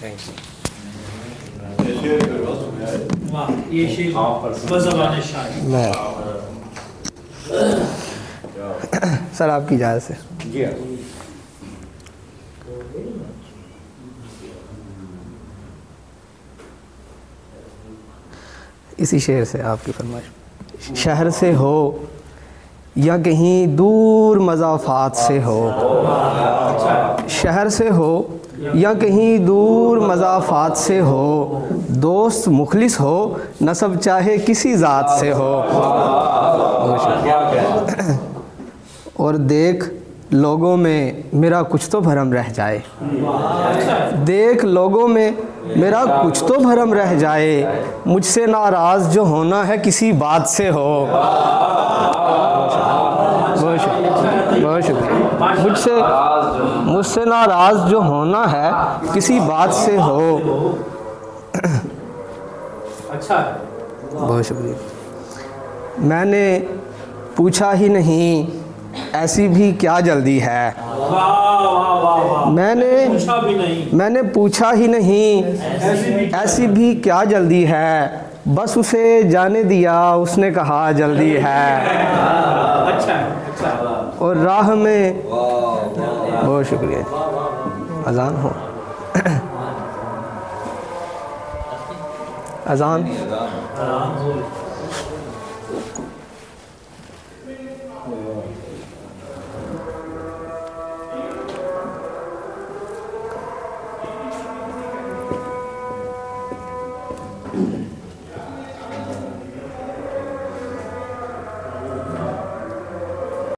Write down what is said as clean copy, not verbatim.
Thanks. वाह, ये शेर बज़बान शायर। मैं सर आपकी इजाज़त से जी हाँ। इसी शेर से आपकी फरमाइश। शहर से हो या कहीं दूर मज़ाफ़ात से हो, शहर से हो या कहीं दूर मज़ाफ़ात से हो, दोस्त मुखलिस हो नसब चाहे किसी ज़ात से हो। और देख लोगों में मेरा कुछ तो भरम रह जाए, देख लोगों में मेरा कुछ तो भरम रह जाए, मुझसे नाराज़ जो होना है किसी बात से हो। बहुत शुक्रिया। मुझसे नाराज़ जो होना है किसी बात से हो। अच्छा, बहुत शुक्रिया। मैंने पूछा ही नहीं ऐसी भी क्या जल्दी है, वाह वाह वाह वाह। मैंने पूछा ही नहीं ऐसी भी क्या जल्दी है, बस उसे जाने दिया उसने कहा जल्दी है। अच्छा अच्छा। और राह में बहुत शुक्रिया जी। अजान हो अजान